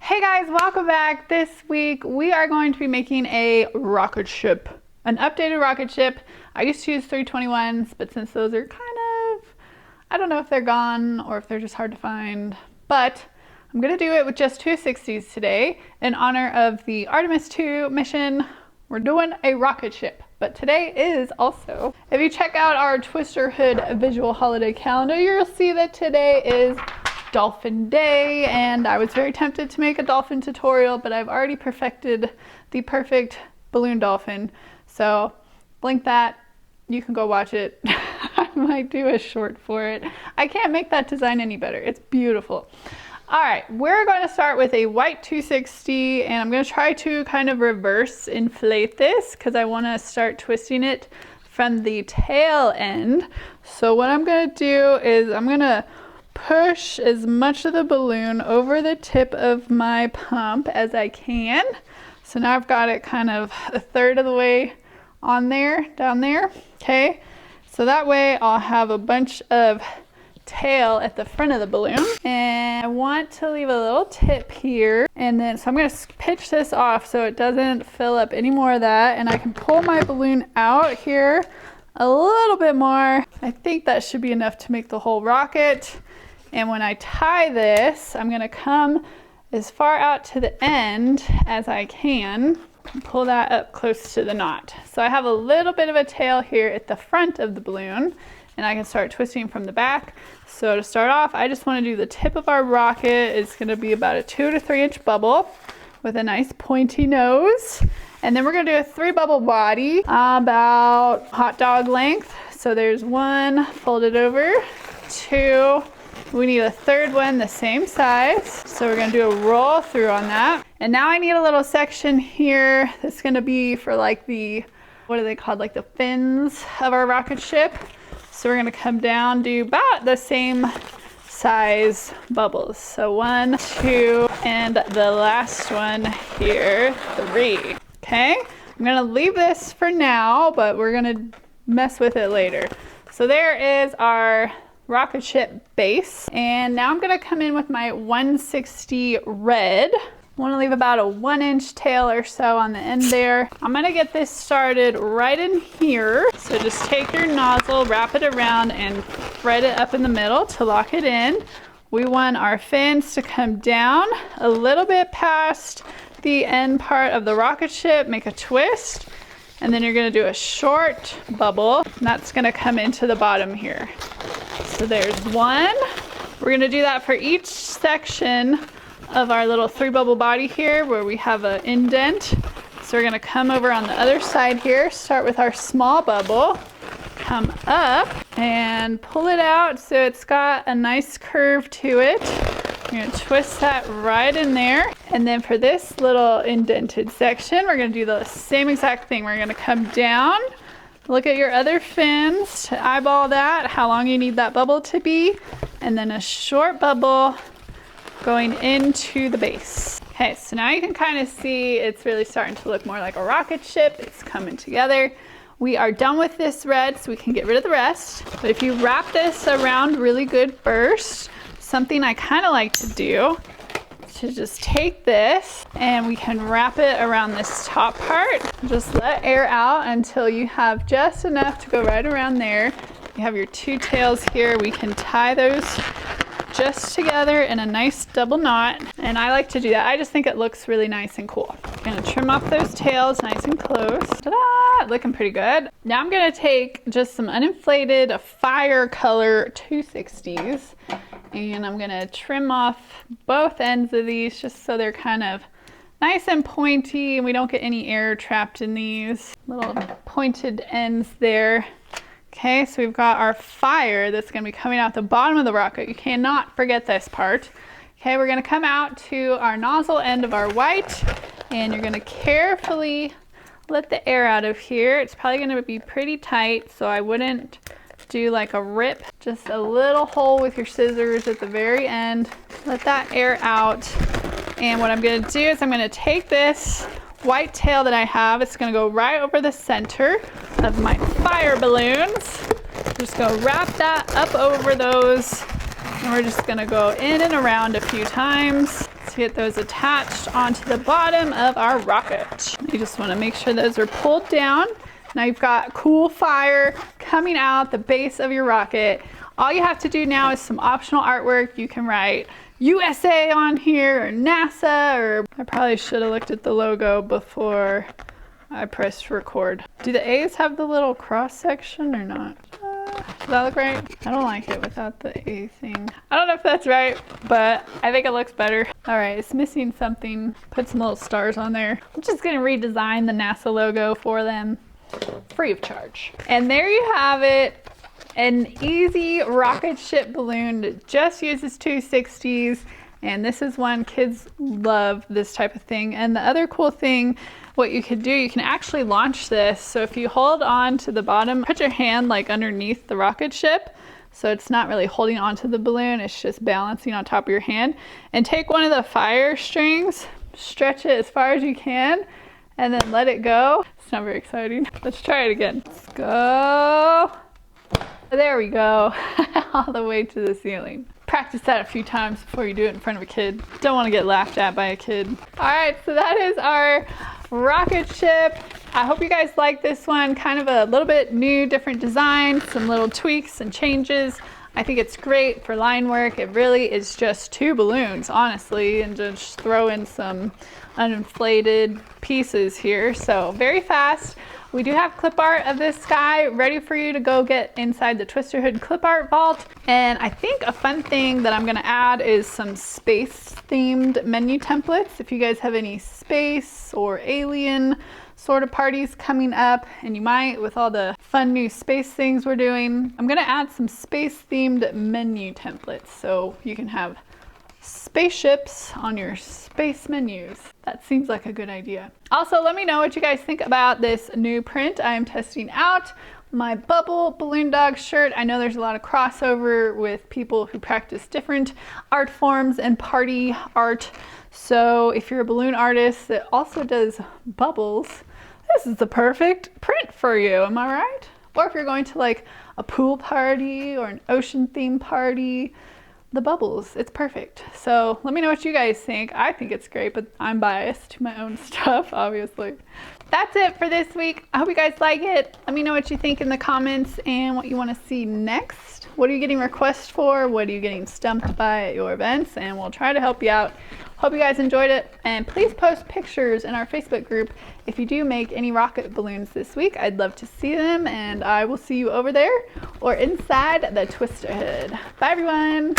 Hey guys, welcome back. This week we are going to be making a rocket ship, an updated rocket ship. I used to use 321s, but since those are kind of, I don't know if they're gone or if they're just hard to find, but I'm gonna do it with just 260s today in honor of the Artemis II mission. We're doing a rocket ship, but today is also, if you check out our Twister Hood visual holiday calendar, you'll see that today is Dolphin Day, and I was very tempted to make a dolphin tutorial, but I've already perfected the perfect balloon dolphin. So link that, you can go watch it. I might do a short for it. I can't make that design any better. It's beautiful. All right, we're going to start with a white 260, and I'm going to try to kind of reverse inflate this because I want to start twisting it from the tail end. So what I'm going to do is I'm going to push as much of the balloon over the tip of my pump as I can. So now I've got it kind of a third of the way on there, down there. Okay, so that way I'll have a bunch of tail at the front of the balloon, and I want to leave a little tip here, and then so I'm going to pitch this off so it doesn't fill up any more of that, and I can pull my balloon out here a little bit more. I think that should be enough to make the whole rocket. And when I tie this, I'm going to come as far out to the end as I can and pull that up close to the knot. So I have a little bit of a tail here at the front of the balloon, and I can start twisting from the back. So to start off, I just want to do the tip of our rocket. It's going to be about a 2 to 3 inch bubble with a nice pointy nose. And then we're going to do a 3 bubble body about hot dog length. So there's 1 folded over, 2. We need a 3rd one the same size. So we're going to do a roll through on that. And now I need a little section here that's going to be for like the, what are they called? Like the fins of our rocket ship. So we're going to come down, do about the same size bubbles. So 1, 2, and the last one here, 3. Okay, I'm going to leave this for now, but we're going to mess with it later. So there is our rocket ship base, and now I'm going to come in with my 160 red. I want to leave about a 1 inch tail or so on the end there. I'm going to get this started right in here. So just take your nozzle, wrap it around, and thread it up in the middle to lock it in. We want our fins to come down a little bit past the end part of the rocket ship, make a twist, and then you're going to do a short bubble, and that's going to come into the bottom here. So there's 1. We're going to do that for each section of our little 3 bubble body here where we have an indent. So we're going to come over on the other side here, start with our small bubble, come up and pull it out so it's got a nice curve to it. You're going to twist that right in there. And then for this little indented section, we're going to do the same exact thing. We're going to come down, look at your other fins to eyeball that, how long you need that bubble to be, and then a short bubble going into the base. Okay, so now you can kind of see it's really starting to look more like a rocket ship. It's coming together. We are done with this red, so we can get rid of the rest. But if you wrap this around really good first, something I kind of like to do is to just take this and we can wrap it around this top part. Just let air out until you have just enough to go right around there. You have your 2 tails here. We can tie those just together in a nice double knot, and I like to do that. I just think it looks really nice and cool. I'm gonna trim off those tails nice and close. Ta-da! Looking pretty good. Now I'm gonna take just some uninflated fire color 260s, and I'm gonna trim off both ends of these just so they're kind of nice and pointy and we don't get any air trapped in these little pointed ends there. Okay, so we've got our fire that's going to be coming out the bottom of the rocket. You cannot forget this part. Okay, we're going to come out to our nozzle end of our white, and you're going to carefully let the air out of here. It's probably going to be pretty tight, so I wouldn't do like a rip. Just a little hole with your scissors at the very end. Let that air out. And what I'm going to do is I'm going to take this white tail that I have, it's going to go right over the center of my fire balloons. Just go wrap that up over those, and we're just going to go in and around a few times. to get those attached onto the bottom of our rocket. You just want to make sure those are pulled down. Now you've got cool fire coming out the base of your rocket. All you have to do now is some optional artwork. You can write USA on here, or NASA, or I probably should have looked at the logo before I pressed record. Do the A's have the little cross section or not? Does that look right? I don't like it without the A thing. I don't know if that's right, but I think it looks better. All right, it's missing something. Put some little stars on there. I'm just gonna redesign the NASA logo for them, free of charge. And there you have it. An easy rocket ship balloon that just uses 260s. And this is one, kids love this type of thing. And the other cool thing, what you could do, you can actually launch this. So if you hold on to the bottom, put your hand like underneath the rocket ship, so it's not really holding onto the balloon, it's just balancing on top of your hand, and take one of the fire strings, stretch it as far as you can, and then let it go. It's not very exciting. Let's try it again. Let's go. There we go. All the way to the ceiling. Practice that a few times before you do it in front of a kid. Don't want to get laughed at by a kid. All right, so that is our rocket ship. I hope you guys like this one. Kind of a little bit new, different design, some little tweaks and changes. I think it's great for line work. It really is just 2 balloons, honestly, and just throw in some uninflated pieces here. So very fast. We do have clip art of this guy ready for you to go get inside the Twister Hood clip art vault. And I think a fun thing that I'm gonna add is some space themed menu templates. If you guys have any space or alien sort of parties coming up, and you might with all the fun new space things we're doing, I'm gonna add some space themed menu templates so you can have spaceships on your space menus. That seems like a good idea. Also, let me know what you guys think about this new print I am testing out. My bubble balloon dog shirt. I know there's a lot of crossover with people who practice different art forms and party art. So if you're a balloon artist that also does bubbles, this is the perfect print for you, am I right? Or if you're going to like a pool party or an ocean theme party, the bubbles, it's perfect. So let me know what you guys think. I think it's great, but I'm biased to my own stuff, obviously. That's it for this week. I hope you guys like it. Let me know what you think in the comments and what you want to see next. What are you getting requests for? What are you getting stumped by at your events? And we'll try to help you out. Hope you guys enjoyed it, and please post pictures in our Facebook group if you do make any rocket balloons this week. I'd love to see them, and I will see you over there or inside the Twister Hood. Bye everyone.